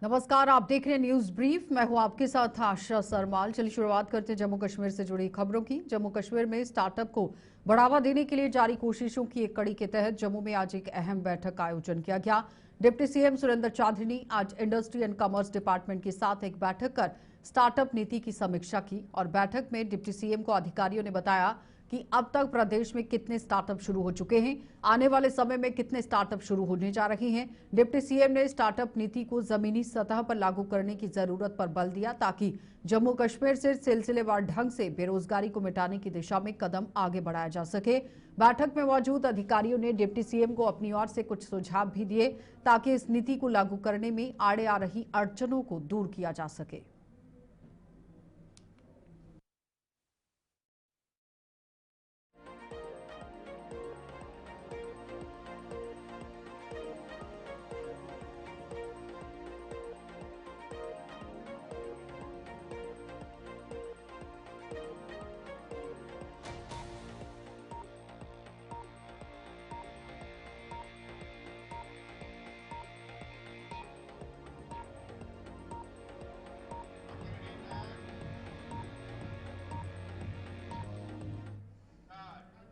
नमस्कार, आप देख रहे हैं न्यूज ब्रीफ। मैं हूं आपके साथ आशा सरमाल। चलिए शुरुआत करते हैं जम्मू कश्मीर से जुड़ी खबरों की। जम्मू कश्मीर में स्टार्टअप को बढ़ावा देने के लिए जारी कोशिशों की एक कड़ी के तहत जम्मू में आज एक अहम बैठक का आयोजन किया गया। डिप्टी सीएम सुरेंद्र चौधरी ने आज इंडस्ट्री एंड कॉमर्स डिपार्टमेंट के साथ एक बैठक कर स्टार्टअप नीति की समीक्षा की और बैठक में डिप्टी सीएम को अधिकारियों ने बताया कि अब तक प्रदेश में कितने स्टार्टअप शुरू हो चुके हैं, आने वाले समय में कितने स्टार्टअप शुरू होने जा रहे हैं। डिप्टी सीएम ने स्टार्टअप नीति को जमीनी सतह पर लागू करने की जरूरत पर बल दिया ताकि जम्मू कश्मीर से सिलसिलेवार ढंग से बेरोजगारी को मिटाने की दिशा में कदम आगे बढ़ाया जा सके। बैठक में मौजूद अधिकारियों ने डिप्टी सीएम को अपनी ओर से कुछ सुझाव भी दिए ताकि इस नीति को लागू करने में आड़े आ रही अड़चनों को दूर किया जा सके।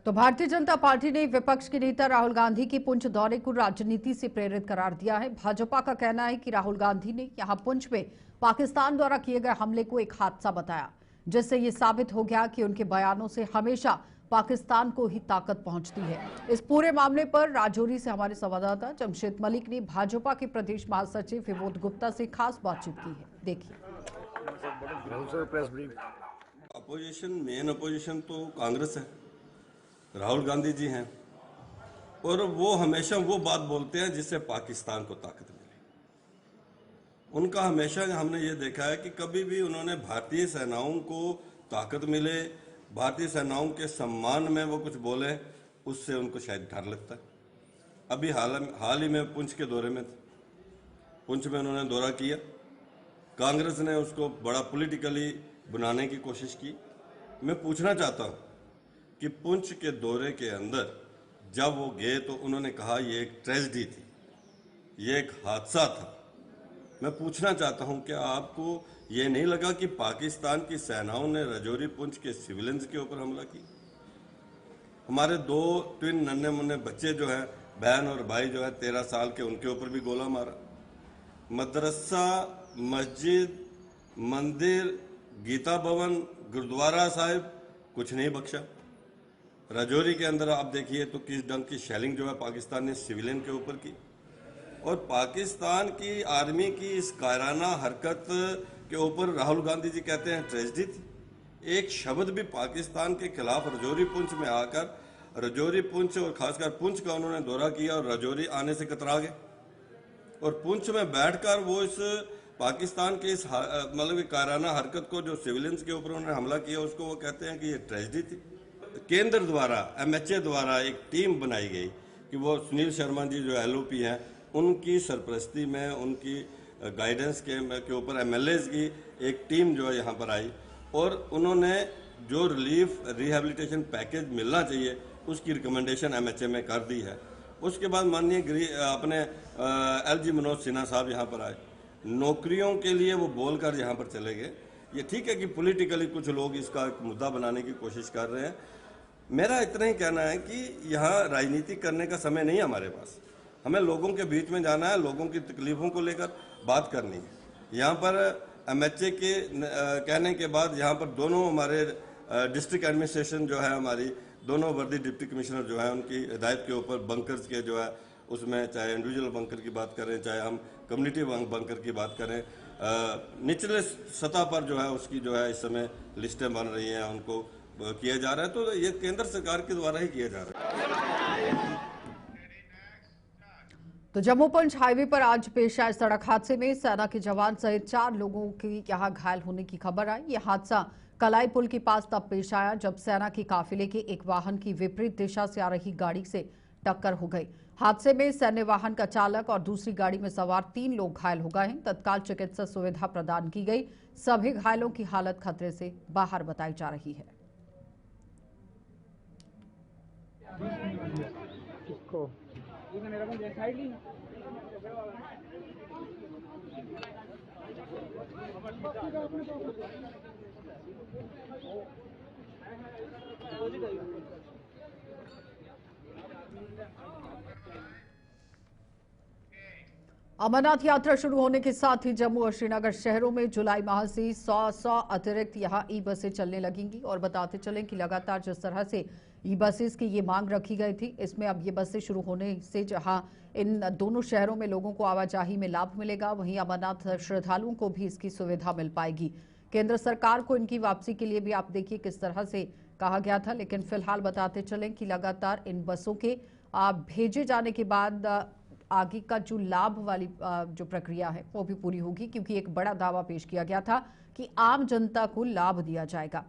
तो भारतीय जनता पार्टी ने विपक्ष के नेता राहुल गांधी के पुंछ दौरे को राजनीति से प्रेरित करार दिया है। भाजपा का कहना है कि राहुल गांधी ने यहां पुंछ में पाकिस्तान द्वारा किए गए हमले को एक हादसा बताया, जिससे ये साबित हो गया कि उनके बयानों से हमेशा पाकिस्तान को ही ताकत पहुंचती है। इस पूरे मामले पर राजौरी से हमारे संवाददाता जमशेद मलिक ने भाजपा के प्रदेश महासचिव विनोद गुप्ता से खास बातचीत की है। देखिए। मेन अपोजिशन तो कांग्रेस है, राहुल गांधी जी हैं और वो हमेशा वो बात बोलते हैं जिससे पाकिस्तान को ताकत मिले। उनका हमेशा हमने ये देखा है कि कभी भी उन्होंने भारतीय सेनाओं को ताकत मिले, भारतीय सेनाओं के सम्मान में वो कुछ बोले, उससे उनको शायद डर लगता है। अभी हाल ही में पुंछ के दौरे में थे, पुंछ में उन्होंने दौरा किया, कांग्रेस ने उसको बड़ा पॉलिटिकली बनाने की कोशिश की। मैं पूछना चाहता हूँ कि पुंछ के दौरे के अंदर जब वो गए तो उन्होंने कहा ये एक ट्रेजेडी थी, ये एक हादसा था। मैं पूछना चाहता हूं कि आपको ये नहीं लगा कि पाकिस्तान की सेनाओं ने राजौरी पुंछ के सिविलियंस के ऊपर हमला किया? हमारे दो ट्विन नन्हे मुन्ने बच्चे जो है, बहन और भाई जो है 13 साल के, उनके ऊपर भी गोला मारा। मदरसा, मस्जिद, मंदिर, गीता भवन, गुरुद्वारा साहिब, कुछ नहीं बख्शा। राजौरी के अंदर आप देखिए तो किस ढंग की शेलिंग जो है पाकिस्तान ने सिविलियन के ऊपर की, और पाकिस्तान की आर्मी की इस कायराना हरकत के ऊपर राहुल गांधी जी कहते हैं ट्रेजेडी थी। एक शब्द भी पाकिस्तान के खिलाफ राजौरी पुंछ में आकर, राजौरी पुंछ और खासकर पुंछ का उन्होंने दौरा किया और राजौरी आने से कतरा गए, और पुंछ में बैठकर वो इस पाकिस्तान के इस मतलब कायराना हरकत को, जो सिविलियंस के ऊपर उन्होंने हमला किया, उसको वो कहते हैं कि ये ट्रेजेडी थी। केंद्र द्वारा, एमएचए द्वारा एक टीम बनाई गई कि वो सुनील शर्मा जी जो एलओपी हैं, उनकी सरपरस्ती में, उनकी गाइडेंस के ऊपर एमएलएज की एक टीम जो है यहाँ पर आई और उन्होंने जो रिलीफ रिहेबिलिटेशन पैकेज मिलना चाहिए उसकी रिकमेंडेशन एमएचए में कर दी है। उसके बाद माननीय अपने एलजी मनोज सिन्हा साहब यहाँ पर आए, नौकरियों के लिए वो बोलकर यहाँ पर चले गए। ये ठीक है कि पॉलिटिकली कुछ लोग इसका एक मुद्दा बनाने की कोशिश कर रहे हैं। मेरा इतना ही कहना है कि यहाँ राजनीति करने का समय नहीं है हमारे पास। हमें लोगों के बीच में जाना है, लोगों की तकलीफों को लेकर बात करनी है। यहाँ पर एमएचए के कहने के बाद यहाँ पर दोनों हमारे डिस्ट्रिक्ट एडमिनिस्ट्रेशन जो है, हमारी दोनों वर्दी डिप्टी कमिश्नर जो है, उनकी हिदायत के ऊपर बंकर्स के जो है, उसमें चाहे इंडिविजुअल बंकर की बात करें, चाहे हम कम्युनिटी बंकर की बात करें, निचले सतह पर जो है उसकी जो है इस समय लिस्टें बन रही हैं, उनको किया जा रहा है। तो ये केंद्र सरकार के द्वारा ही किया जा रहा है। तो जम्मू पुंछ हाईवे पर आज पेश आए सड़क हादसे में सेना के जवान सहित 4 लोगों की यहां घायल होने की खबर आई। यह हादसा कलाई पुल के पास तब पेश आया जब सेना के काफिले के एक वाहन की विपरीत दिशा से आ रही गाड़ी से टक्कर हो गई। हादसे में सैन्य वाहन का चालक और दूसरी गाड़ी में सवार 3 लोग घायल हो गए हैं। तत्काल चिकित्सा सुविधा प्रदान की गई। सभी घायलों की हालत खतरे से बाहर बताई जा रही है। किसको अमरनाथ यात्रा शुरू होने के साथ ही जम्मू और श्रीनगर शहरों में जुलाई माह से 100 अतिरिक्त यहां ई बसें चलने लगेंगी। और बताते चलें कि लगातार जिस तरह से ई बसेस की ये मांग रखी गई थी, इसमें अब ये बसें शुरू होने से जहां इन दोनों शहरों में लोगों को आवाजाही में लाभ मिलेगा, वहीं अमरनाथ श्रद्धालुओं को भी इसकी सुविधा मिल पाएगी। केंद्र सरकार को इनकी वापसी के लिए भी आप देखिए किस तरह से कहा गया था, लेकिन फिलहाल बताते चलें कि लगातार इन बसों के भेजे जाने के बाद आगे का जो लाभ वाली जो प्रक्रिया है वो भी पूरी होगी, क्योंकि एक बड़ा दावा पेश किया गया था कि आम जनता को लाभ दिया जाएगा।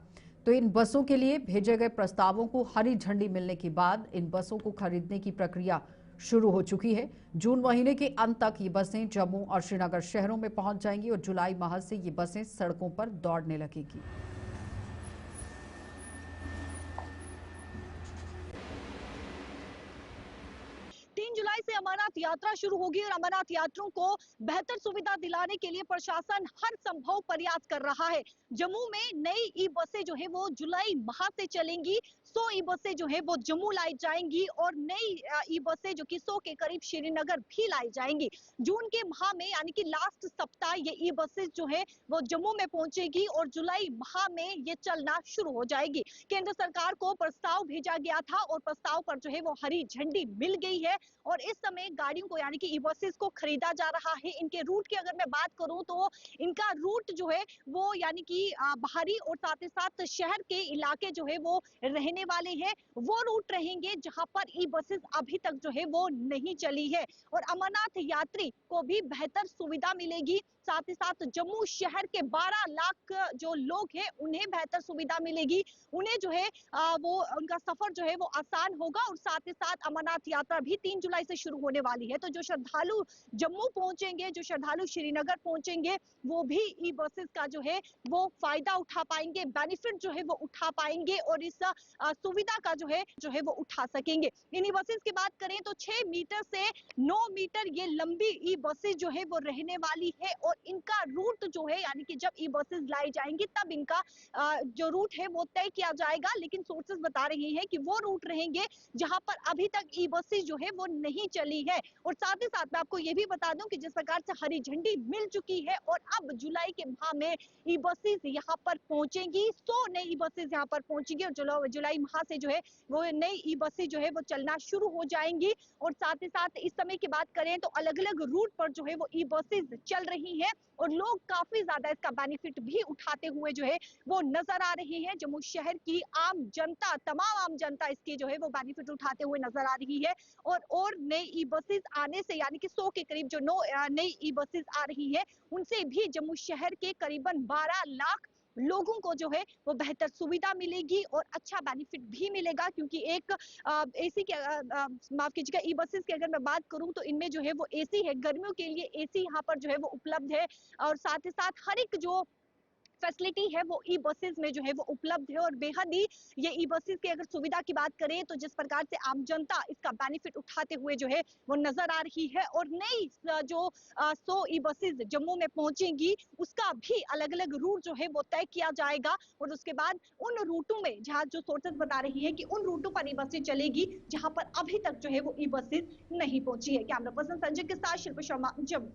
तो इन बसों के लिए भेजे गए प्रस्तावों को हरी झंडी मिलने के बाद इन बसों को खरीदने की प्रक्रिया शुरू हो चुकी है। जून महीने के अंत तक ये बसें जम्मू और श्रीनगर शहरों में पहुंच जाएंगी और जुलाई माह से ये बसें सड़कों पर दौड़ने लगेगी। 3 जुलाई से अमरनाथ यात्रा शुरू होगी और अमरनाथ यात्रियों को बेहतर सुविधा दिलाने के लिए प्रशासन हर संभव प्रयास कर रहा है। जम्मू में नई ई बसें जो है वो जुलाई माह से चलेंगी। 100 ई बसें जो है वो जम्मू लाई जाएंगी और नई ई बसें जो कि 100 के करीब श्रीनगर भी लाई जाएंगी। जून के माह में यानी कि लास्ट सप्ताह ये ई बसें जो है वो जम्मू में पहुंचेगी और जुलाई माह में ये चलना शुरू हो जाएगी। केंद्र सरकार को प्रस्ताव भेजा गया था और प्रस्ताव पर जो है वो हरी झंडी मिल गई है और इस समय गाड़ियों को यानी कि ई बसेस को खरीदा जा रहा है। इनके रूट की अगर मैं बात करूं तो इनका रूट जो है वो यानी कि बाहरी और साथ ही साथ शहर के इलाके जो है वो रहने वाले हैं, वो रूट रहेंगे जहां पर ई बसेस अभी तक जो है वो नहीं चली है। और अमरनाथ यात्री को भी बेहतर सुविधा मिलेगी, साथ ही साथ जम्मू शहर के 12 लाख जो लोग हैं उन्हें बेहतर सुविधा मिलेगी। उन्हें जो है वो उनका सफर जो है वो आसान होगा और साथ ही साथ अमरनाथ यात्रा भी 3 जुलाई से शुरू होने वाली है। तो जो श्रद्धालु जम्मू पहुंचेंगे, जो श्रद्धालु श्रीनगर पहुंचेंगे, वो भी ई बसेस का जो है वो फायदा उठा पाएंगे, बेनिफिट जो है वो उठा पाएंगे और इस सुविधा का जो है वो उठा सकेंगे। इन ई बसेस की बात करें तो 6 मीटर से 9 मीटर ये लंबी ई बसेस जो है वो रहने वाली है और इनका रूट जो है यानी कि जब ई बसेस लाई जाएंगी तब इनका जो रूट है वो तय किया जाएगा। लेकिन सोर्सेस बता रहे हैं कि वो रूट रहेंगे जहां पर अभी तक ई बसेस जो है वो नहीं चली है। और साथ ही साथ मैं आपको ये भी बता दूं कि जिस प्रकार से हरी झंडी मिल चुकी है और अब जुलाई के माह में ई बसेस यहाँ पर पहुंचेंगी, 100 नई ई बसेस यहाँ पर पहुंचेंगी और जुलाई माह से जो है वो नई ई बसेस जो है वो चलना शुरू हो जाएंगी। और साथ ही साथ इस समय की बात करें तो अलग अलग रूट पर जो है वो ई बसेस चल रही है और लोग काफी ज्यादा इसका बेनिफिट भी उठाते हुए जो है वो नजर आ रहे हैं। जम्मू शहर की आम जनता, तमाम आम जनता इसके जो है वो बेनिफिट उठाते हुए नजर आ रही है। और नई ई बसेस आने से यानी कि 100 के करीब जो नई ई बसेस आ रही है उनसे भी जम्मू शहर के करीबन 12 लाख लोगों को जो है वो बेहतर सुविधा मिलेगी और अच्छा बेनिफिट भी मिलेगा। क्योंकि एक एसी के माफ कीजिएगा ई बसेस की अगर मैं बात करूं तो इनमें जो है वो एसी है, गर्मियों के लिए एसी यहाँ पर जो है वो उपलब्ध है और साथ ही साथ हर एक जो फैसिलिटी है वो ई बसेस में जो है वो उपलब्ध है। और बेहद ही ये ई बसेस की अगर सुविधा की बात करें तो जिस प्रकार से आम जनता इसका बेनिफिट उठाते हुए जो है वो नजर आ रही है। और नई जो 100 ई बसेस जम्मू में पहुंचेंगी उसका भी अलग अलग रूट जो है वो तय किया जाएगा और उसके बाद उन रूटों में जहां जो सोर्सेस बता रही है कि उन रूटों पर ई बसें चलेगी जहां पर अभी तक जो है वो ई बसेस नहीं पहुंची है। कैमरा पर्सन संजय के साथ शिल्पा शर्मा, जम्मू।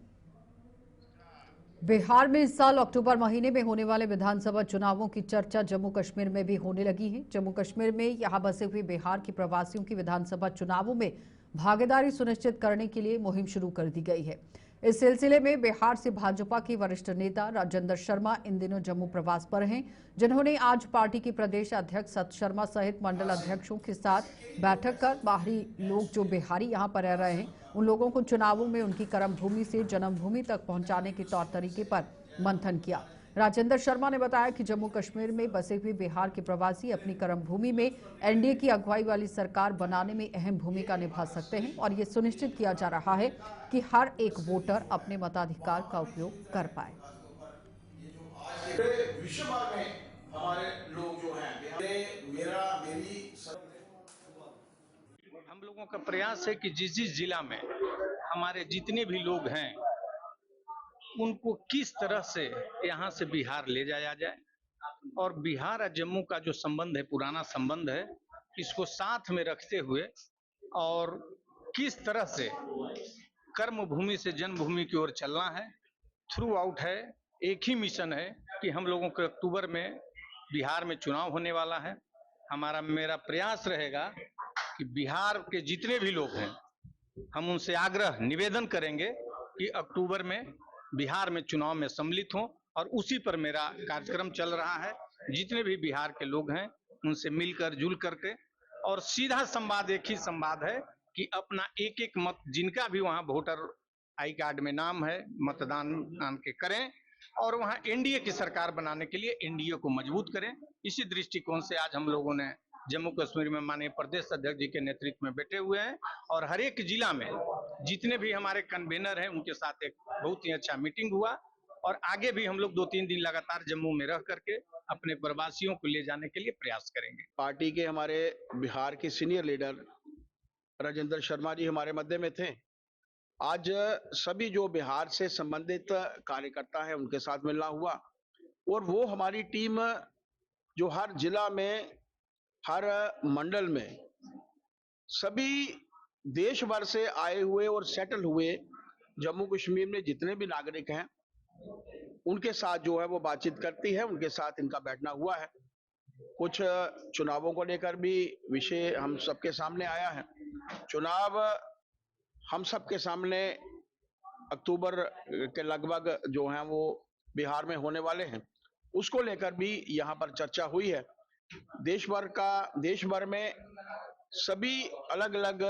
बिहार में इस साल अक्टूबर महीने में होने वाले विधानसभा चुनावों की चर्चा जम्मू कश्मीर में भी होने लगी है। जम्मू कश्मीर में यहां बसे हुए बिहार के प्रवासियों की विधानसभा चुनावों में भागीदारी सुनिश्चित करने के लिए मुहिम शुरू कर दी गई है। इस सिलसिले में बिहार से भाजपा के वरिष्ठ नेता राजेंद्र शर्मा इन दिनों जम्मू प्रवास पर हैं, जिन्होंने आज पार्टी के प्रदेश अध्यक्ष सत शर्मा सहित मंडल अध्यक्षों के साथ बैठक कर बाहरी लोग जो बिहारी यहां पर रह रहे हैं उन लोगों को चुनावों में उनकी कर्मभूमि से जन्मभूमि तक पहुंचाने के तौर तरीके पर मंथन किया। राजेंद्र शर्मा ने बताया कि जम्मू कश्मीर में बसे हुए बिहार के प्रवासी अपनी कर्मभूमि में एनडीए की अगुवाई वाली सरकार बनाने में अहम भूमिका निभा सकते हैं और ये सुनिश्चित किया जा रहा है कि हर एक वोटर अपने मताधिकार का उपयोग कर पाए। विश्व भर में हमारे लोग जो हैं हम लोगों का प्रयास है कि जिस जिस जिला में हमारे जितने भी लोग हैं उनको किस तरह से यहाँ से बिहार ले जाया जाए, और बिहार और जम्मू का जो संबंध है, पुराना संबंध है, इसको साथ में रखते हुए और किस तरह से कर्म भूमि से जन्मभूमि की ओर चलना है, थ्रू आउट है। एक ही मिशन है कि हम लोगों के अक्टूबर में बिहार में चुनाव होने वाला है। मेरा प्रयास रहेगा कि बिहार के जितने भी लोग हैं, हम उनसे आग्रह निवेदन करेंगे कि अक्टूबर में बिहार में चुनाव में सम्मिलित हों, और उसी पर मेरा कार्यक्रम चल रहा है। जितने भी बिहार के लोग हैं उनसे मिलकर जुल करके, और सीधा संवाद एक ही संवाद है कि अपना एक एक मत, जिनका भी वहां वोटर आई कार्ड में नाम है, मतदान के करें, और वहां एनडीए की सरकार बनाने के लिए एनडीए को मजबूत करें। इसी दृष्टिकोण से आज हम लोगों ने जम्मू कश्मीर में माननीय प्रदेश अध्यक्ष जी के नेतृत्व में बैठे हुए हैं, और हर एक जिला में जितने भी हमारे कन्वेनर हैं उनके साथ एक बहुत ही अच्छा मीटिंग हुआ, और आगे भी हम लोग 2-3 दिन लगातार जम्मू में रह करके अपने प्रवासियों को ले जाने के लिए प्रयास करेंगे। पार्टी के हमारे बिहार के सीनियर लीडर राजेंद्र शर्मा जी हमारे मध्य में थे। आज सभी जो बिहार से संबंधित कार्यकर्ता है उनके साथ मिलना हुआ, और वो हमारी टीम जो हर जिला में, हर मंडल में सभी देश भर से आए हुए और सेटल हुए जम्मू कश्मीर में जितने भी नागरिक हैं उनके साथ जो है वो बातचीत करती है, उनके साथ इनका बैठना हुआ है। कुछ चुनावों को लेकर भी विषय हम सबके सामने आया है। चुनाव हम सबके सामने अक्टूबर के लगभग जो हैं वो बिहार में होने वाले हैं, उसको लेकर भी यहाँ पर चर्चा हुई है। देश भर में सभी अलग अलग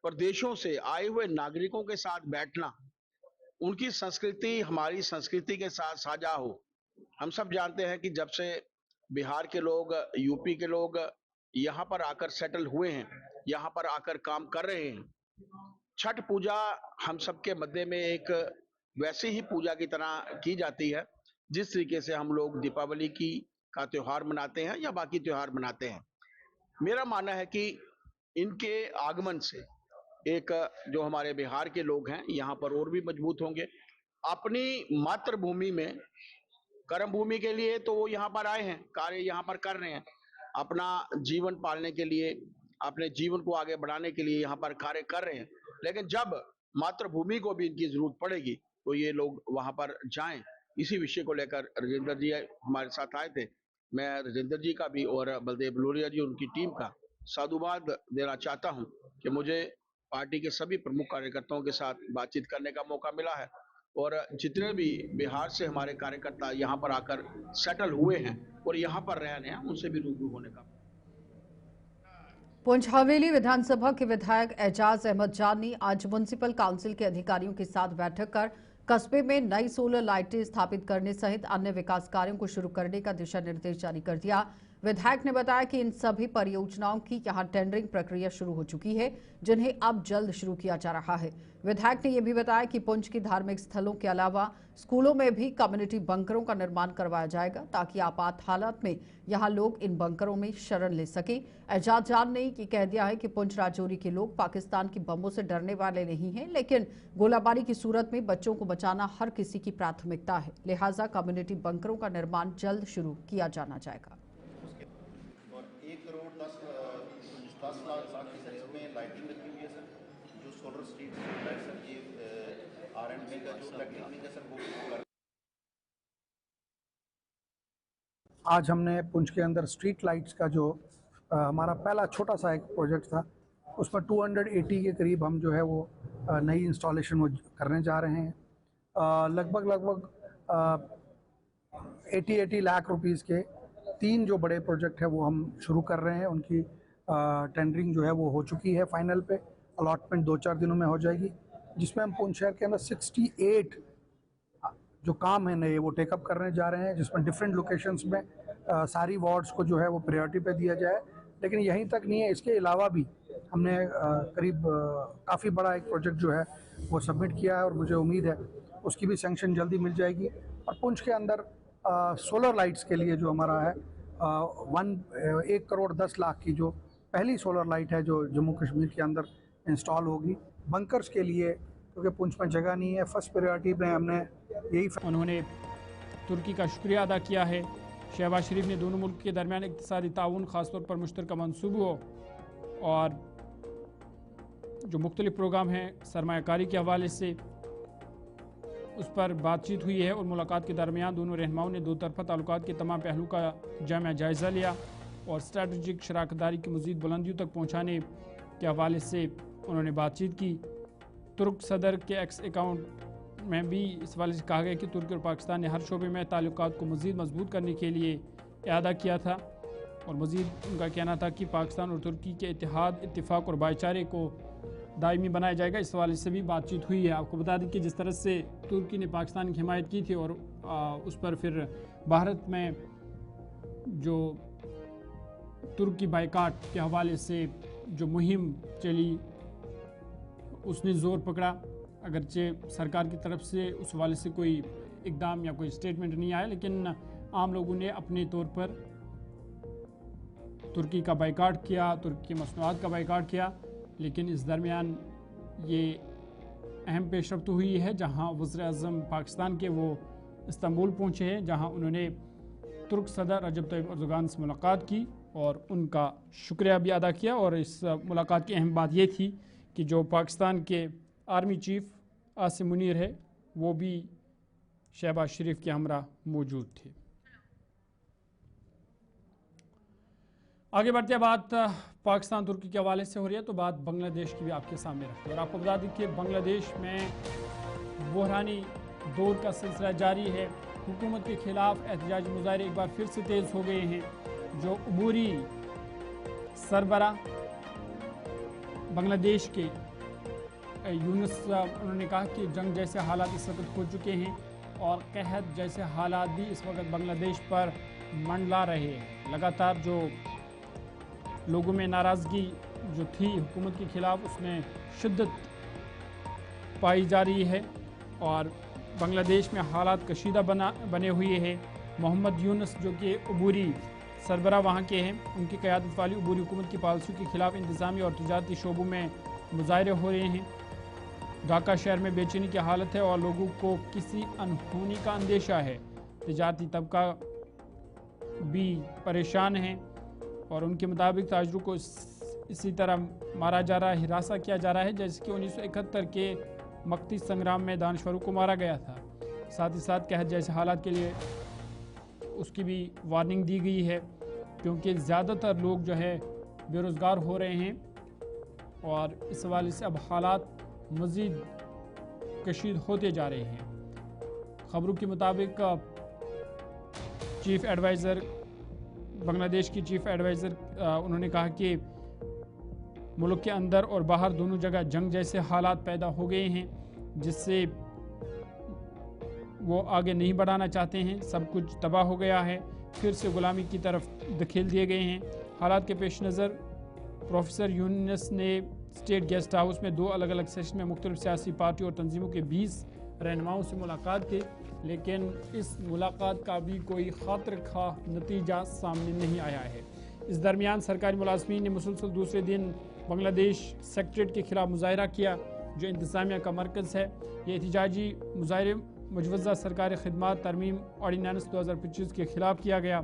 प्रदेशों से आए हुए नागरिकों के साथ बैठना, उनकी संस्कृति हमारी संस्कृति के साथ साझा हो। हम सब जानते हैं कि जब से बिहार के लोग, यूपी के लोग यहाँ पर आकर सेटल हुए हैं, यहाँ पर आकर काम कर रहे हैं, छठ पूजा हम सबके मध्य में एक वैसी ही पूजा की तरह की जाती है जिस तरीके से हम लोग दीपावली का त्योहार मनाते हैं या बाकी त्योहार मनाते हैं। मेरा मानना है कि इनके आगमन से एक जो हमारे बिहार के लोग हैं यहाँ पर और भी मजबूत होंगे। अपनी मातृभूमि में, कर्म भूमि के लिए तो वो यहाँ पर आए हैं, कार्य यहाँ पर कर रहे हैं, अपना जीवन पालने के लिए, अपने जीवन को आगे बढ़ाने के लिए यहाँ पर कार्य कर रहे हैं। लेकिन जब मातृभूमि को भी इनकी जरूरत पड़ेगी तो ये लोग वहां पर जाएं। इसी विषय को लेकर राजेंद्र जी हमारे साथ आए थे। मैं राजेंद्र जी का भी और बलदेव लोरिया जी, उनकी टीम का साधुवाद देना चाहता हूं कि मुझे पार्टी के सभी प्रमुख कार्यकर्ताओं के साथ बातचीत करने का मौका मिला है, और जितने भी बिहार से हमारे कार्यकर्ता यहाँ पर आकर सेटल हुए हैं और यहाँ पर रह रहे हैं, उनसे भी रूबरू होने का। पुंछ हवेली विधानसभा के विधायक एजाज अहमद जान ने आज म्युनिसिपल काउंसिल के अधिकारियों के साथ बैठक कर कस्बे में नई सोलर लाइटें स्थापित करने सहित अन्य विकास कार्यों को शुरू करने का दिशा निर्देश जारी कर दिया। विधायक ने बताया कि इन सभी परियोजनाओं की यहां टेंडरिंग प्रक्रिया शुरू हो चुकी है, जिन्हें अब जल्द शुरू किया जा रहा है। विधायक ने यह भी बताया कि पुंछ की धार्मिक स्थलों के अलावा स्कूलों में भी कम्युनिटी बंकरों का निर्माण करवाया जाएगा, ताकि आपात हालात में यहां लोग इन बंकरों में शरण ले सके। एजाज जान ने ये कह दिया है कि पुंछ राजौरी के लोग पाकिस्तान की बमों से डरने वाले नहीं हैं, लेकिन गोलाबारी की सूरत में बच्चों को बचाना हर किसी की प्राथमिकता है। लिहाजा कम्युनिटी बंकरों का निर्माण जल्द शुरू किया जाना जाएगा। 1 करोड़ 10 लाख की सर इसमें लाइटिंग रखी हुई है सर, जो सोलर स्ट्रीट लाइट सर, ये R&D का जो टेक्निक है सर वो कर। आज हमने पुंछ के अंदर स्ट्रीट लाइट्स का जो हमारा पहला छोटा सा एक प्रोजेक्ट था, उसमें 280 के करीब हम जो है वो नई इंस्टॉलेशन वो करने जा रहे हैं। लगभग 80 लाख रुपीस के 3 जो बड़े प्रोजेक्ट है वो हम शुरू कर रहे हैं। उनकी टेंडरिंग जो है वो हो चुकी है, फाइनल पे अलॉटमेंट 2-4 दिनों में हो जाएगी, जिसमें हम पुंछ शहर के अंदर 68 जो काम है नए वो टेकअप करने जा रहे हैं, जिसमें डिफरेंट लोकेशंस में सारी वार्ड्स को जो है वो प्रायोरिटी पे दिया जाए। लेकिन यहीं तक नहीं है, इसके अलावा भी हमने करीब काफ़ी बड़ा एक प्रोजेक्ट जो है वो सबमिट किया है, और मुझे उम्मीद है उसकी भी सैंक्शन जल्दी मिल जाएगी। और पुंछ के अंदर सोलर लाइट्स के लिए जो हमारा है 1 करोड़ 10 लाख की जो पहली सोलर लाइट है जो जम्मू कश्मीर के अंदर इंस्टॉल होगी। बंकर्स के लिए क्योंकि पुंछ में जगह नहीं है। फर्स्ट प्रायोरिटी में हमने यही उन्होंने तुर्की का शुक्रिया अदा किया है। शहबाज शरीफ ने दोनों मुल्क के दरमियान इक़्तिसादी ताउन, ख़ासतौर पर मुश्तरका मनसूबों और जो मुख्तलिफ प्रोग्राम हैं सरमायाकारी के हवाले से उस पर बातचीत हुई है। और मुलाकात के दरमियान दोनों रहनुमाओं ने दो तरफ़ा ताल्लुकात के तमाम पहलू का जायज़ा जायज़ा लिया और स्ट्रैटेजिक शराकतदारी की मज़ीद बुलंदियों तक पहुँचाने के हवाले से उन्होंने बातचीत की। तुर्क सदर के एक्स अकाउंट में भी इस हवाले से कहा गया कि तुर्की और पाकिस्तान ने हर शोबे में ताल्लुकात को मज़ीद मजबूत करने के लिए इरादा किया था और मज़ीद उनका कहना था कि पाकिस्तान और तुर्की के इत्तेहाद, इत्तेफाक और भाईचारे को दायमी बनाया जाएगा। इस हवाले से भी बातचीत हुई है। आपको बता दें कि जिस तरह से तुर्की ने पाकिस्तान की हिमायत की थी और उस पर फिर भारत में जो तुर्की बाइकाट के हवाले से जो मुहिम चली उसने ज़ोर पकड़ा, अगरचे सरकार की तरफ से उस हवाले से कोई इकदाम या कोई स्टेटमेंट नहीं आया, लेकिन आम लोगों ने अपने तौर पर तुर्की का बाइकाट किया, तुर्की की मसनूआत का बाइकाट किया। लेकिन इस दरमियान ये अहम पेशरफ्त हुई है जहां वज़ीर-ए-आज़म पाकिस्तान के वो इस्तांबुल पहुंचे हैं, जहां उन्होंने तुर्क सदर रजब तय्यब अर्दोगान से मुलाकात की और उनका शुक्रिया भी अदा किया। और इस मुलाकात की अहम बात ये थी कि जो पाकिस्तान के आर्मी चीफ आसिम मुनीर है वो भी शहबाज शरीफ के हमरा मौजूद थे। आगे बढ़ते बात पाकिस्तान तुर्की के हवाले से हो रही है तो बात बांग्लादेश की भी आपके सामने रखते हैं। और आपको बता दें कि बांग्लादेश में बहरानी दौर का सिलसिला जारी है। हुकूमत के खिलाफ एहतजाजी मुजाहरे एक बार फिर से तेज़ हो गए हैं। जो अबूरी सरबरा बांग्लादेश के यूनुस, उन्होंने कहा कि जंग जैसे हालात इस वक्त हो चुके हैं और कहत जैसे हालात भी इस वक्त बांग्लादेश पर मंडला रहे हैं। लगातार जो लोगों में नाराज़गी जो थी हुकूमत के ख़िलाफ़ उसमें शिद्दत पाई जा रही है और बांग्लादेश में हालात कशीदा बने हुए हैं। मोहम्मद यूनुस जो कि अबूरी सरबरा वहाँ के हैं, उनकी क़यादत वाली अबूरी हुकूमत की पॉलिसियों के ख़िलाफ़ इंतज़ामी और तजारती शोबों में मुजाहरे हो रहे हैं। ढाका शहर में बेचैनी की हालत है और लोगों को किसी अनहोनी का अंदेशा है। तजारती तबका भी परेशान है और उनके मुताबिक ताजरों को इसी तरह मारा जा रहा है, हिरासा किया जा रहा है जैसे कि 1971 के मक्ती संग्राम में दानश्वरों को मारा गया था। साथ ही साथ कहत जैसे हालात के लिए उसकी भी वार्निंग दी गई है क्योंकि ज़्यादातर लोग जो है बेरोज़गार हो रहे हैं और इस हवाले से अब हालात मज़ीद कशीद होते जा रहे हैं। ख़बरों के मुताबिक चीफ़ एडवाइज़र बांग्लादेश की चीफ़ एडवाइज़र उन्होंने कहा कि मुल्क के अंदर और बाहर दोनों जगह जंग जैसे हालात पैदा हो गए हैं जिससे वो आगे नहीं बढ़ाना चाहते हैं। सब कुछ तबाह हो गया है, फिर से गुलामी की तरफ धकेल दिए गए हैं। हालात के पेश नज़र प्रोफेसर यूनुस ने स्टेट गेस्ट हाउस में 2 अलग अलग सेशन में मुख्तलिफ सियासी पार्टी और तंजीमों के 20 रहनुमाओं से मुलाकात की, लेकिन इस मुलाकात का भी कोई खातिर खा नतीजा सामने नहीं आया है। इस दरमियान सरकारी मुलाजमीन ने मुसलसल दूसरे दिन बांग्लादेश सेक्रेटरीट के खिलाफ मुजाहरा किया जो इंतज़ामिया का मरकज़ है। ये एहतजाजी मुजाहरे मुजवज़ा सरकारी खिदमात तरमीम ऑर्डिनेंस 2025 के खिलाफ किया गया।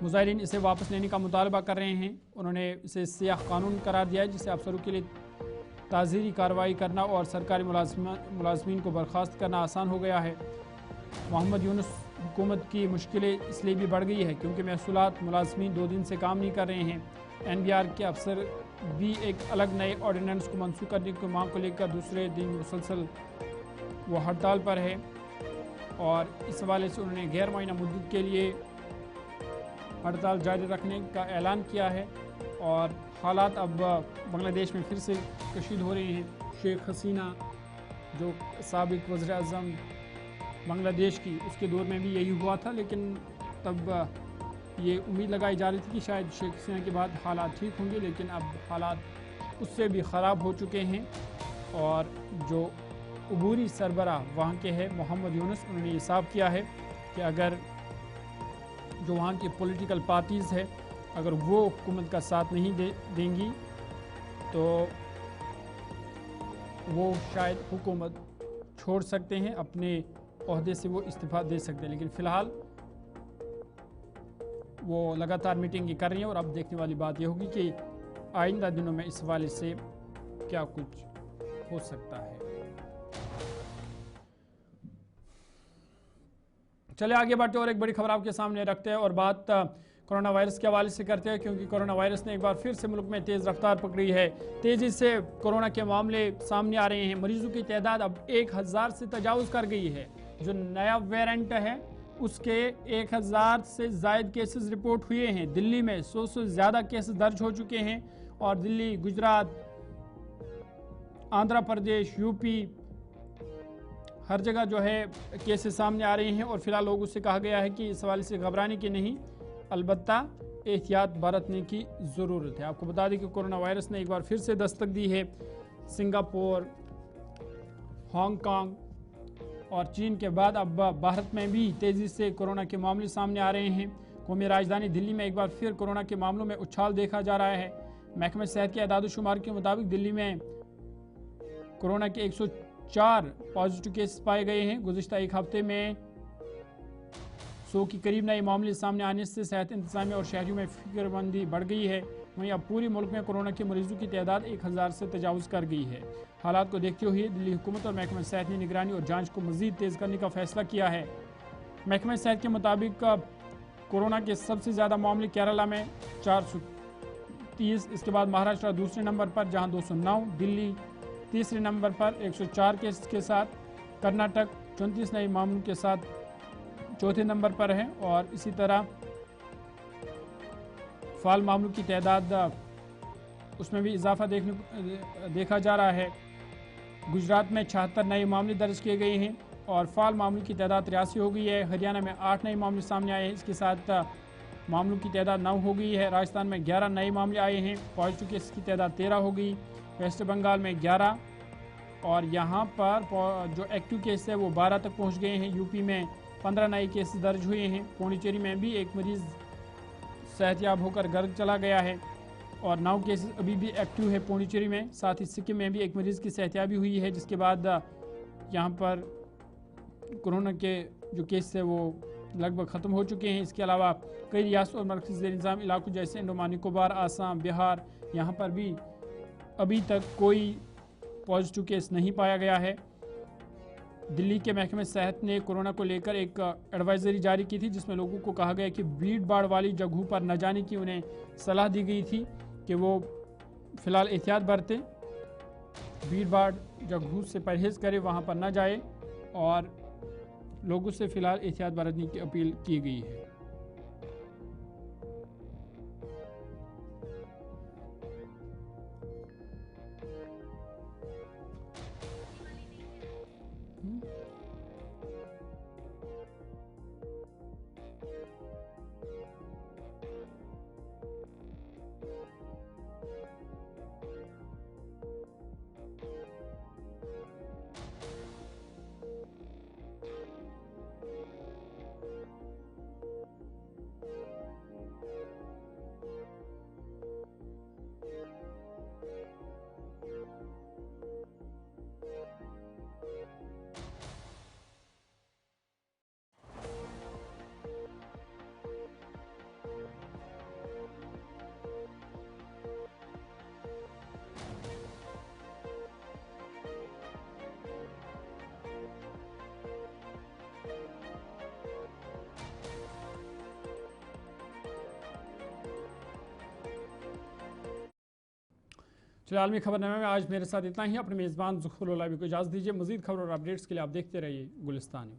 मुजाहिरीन इसे वापस लेने का मुतालबा कर रहे हैं। उन्होंने इसे सियाह कानून करार दिया है जिससे अफसरों के लिए ताज़ीरी कार्रवाई करना और सरकारी मुलाजमीन को बर्खास्त करना आसान हो गया है। मोहम्मद यूनुस हुकूमत की मुश्किलें इसलिए भी बढ़ गई है क्योंकि महसूलात मुलाजमीन 2 दिन से काम नहीं कर रहे हैं। NBR के अफसर भी एक अलग नए ऑर्डिनेंस को मनसूख करने की मांग को लेकर दूसरे दिन मुसलसल वो हड़ताल पर है और इस हवाले से उन्होंने गैर मुअय्यना मुद्दत के लिए हड़ताल जारी रखने का ऐलान किया है और हालात अब बांग्लादेश में फिर से कशीद हो रहे हैं। शेख हसीना जो साबिक वज़ीर-ए-आज़म बांग्लादेश की, उसके दौर में भी यही हुआ था, लेकिन तब ये उम्मीद लगाई जा रही थी कि शायद शेख हसीना के बाद हालात ठीक होंगे, लेकिन अब हालात उससे भी ख़राब हो चुके हैं। और जो अबूरी सरबरा वहाँ के हैं मोहम्मद यूनुस, उन्होंने ये साफ किया है कि अगर जो वहाँ की पॉलिटिकल पार्टीज़ है अगर वो हुकूमत का साथ नहीं देंगी तो वो शायद हुकूमत छोड़ सकते हैं, अपने ओहदे से वो इस्तीफा दे सकते हैं, लेकिन फ़िलहाल वो लगातार मीटिंग कर रही हैं। और अब देखने वाली बात यह होगी कि आइंदा दिनों में इस हवाले से क्या कुछ हो सकता है। चले आगे बढ़ते और एक बड़ी खबर आपके सामने रखते हैं और बात कोरोना वायरस के हवाले से करते हैं, क्योंकि कोरोना वायरस ने एक बार फिर से मुल्क में तेज़ रफ्तार पकड़ी है। तेज़ी से कोरोना के मामले सामने आ रहे हैं। मरीजों की तादाद अब 1000 से तजावुज़ कर गई है। जो नया वेरिएंट है उसके 1000 से ज़ायद केसेस रिपोर्ट हुए हैं। दिल्ली में 100 से ज़्यादा केसेस दर्ज हो चुके हैं और दिल्ली, गुजरात, आंध्र प्रदेश, यूपी, हर जगह जो है केसेस सामने आ रहे हैं। और फिलहाल लोगों से कहा गया है कि इस हवाले से घबराने की नहीं, अलबत्ता एहतियात बरतने की ज़रूरत है। आपको बता दें कि कोरोना वायरस ने एक बार फिर से दस्तक दी है। सिंगापुर, हांगकांग और चीन के बाद अब भारत में भी तेज़ी से कोरोना के मामले सामने आ रहे हैं। कौमी राजधानी दिल्ली में एक बार फिर कोरोना के मामलों में उछाल देखा जा रहा है। महकमा सेहत के अदाद-ओ-शुमार के मुताबिक दिल्ली में कोरोना के 104 पॉजिटिव केस पाए गए हैं। गुज़िश्ता एक हफ्ते में 100 के करीब नए मामले सामने आने से सेहत इंतजामिया और शहरियों में फिक्रमंदी बढ़ गई है। वहीं अब पूरे मुल्क में कोरोना के मरीजों की तादाद 1000 से तजावुज़ कर गई है। हालात को देखते हुए दिल्ली हुकूमत और महकमा सेहत ने निगरानी और जांच को मज़ीद तेज़ करने का फैसला किया है। महकमा सेहत के मुताबिक कोरोना के सबसे ज़्यादा मामले केरला में 430, इसके बाद महाराष्ट्र दूसरे नंबर पर जहां 209, दिल्ली तीसरे नंबर पर 104 केस के साथ, कर्नाटक 34 नए मामलों के साथ चौथे नंबर पर है और इसी तरह फाल मामलों की तादाद उसमें भी इजाफा देखा जा रहा है। गुजरात में 76 नए मामले दर्ज किए गए हैं और फाल मामलों की तादाद 83 हो गई है। हरियाणा में 8 नए मामले सामने आए हैं, इसके साथ मामलों की तादाद 9 हो गई है। राजस्थान में 11 नए मामले आए हैं, पॉजिटिव केस की तादाद 13 हो गई। वेस्ट बंगाल में 11 और यहाँ पर जो एक्टिव केस है वो 12 तक पहुँच गए हैं। यूपी में 15 नए केस दर्ज हुए हैं। पौंडीचेरी में भी एक मरीज़ सेहतयाब होकर घर चला गया है और 9 केसेस अभी भी एक्टिव है पौंडीचेरी में। साथ ही सिक्किम में भी एक मरीज़ की सेहतयाबी हुई है, जिसके बाद यहाँ पर कोरोना के जो केस है वो लगभग ख़त्म हो चुके हैं। इसके अलावा कई रियासत और मरकज़ी निज़ाम इलाकों जैसे अंडमान निकोबार, आसाम, बिहार, यहाँ पर भी अभी तक कोई पॉजिटिव केस नहीं पाया गया है। दिल्ली के महकमे सेहत ने कोरोना को लेकर एक एडवाइजरी जारी की थी, जिसमें लोगों को कहा गया कि भीड़ भाड़ वाली जगहों पर न जाने की उन्हें सलाह दी गई थी कि वो फ़िलहाल एहतियात बरतें, भीड़ भाड़ जगहों से परहेज़ करें, वहाँ पर न जाए और लोगों से फ़िलहाल एहतियात बरतने की अपील की गई है। चलिए आलमी खबरनामे में आज मेरे साथ इतना ही। अपने मेज़बान ज़ुखरुल को इजाज़त दीजिए। मज़ीद खबर और अपडेट्स के लिए आप देखते रहिए गुलिस्तान।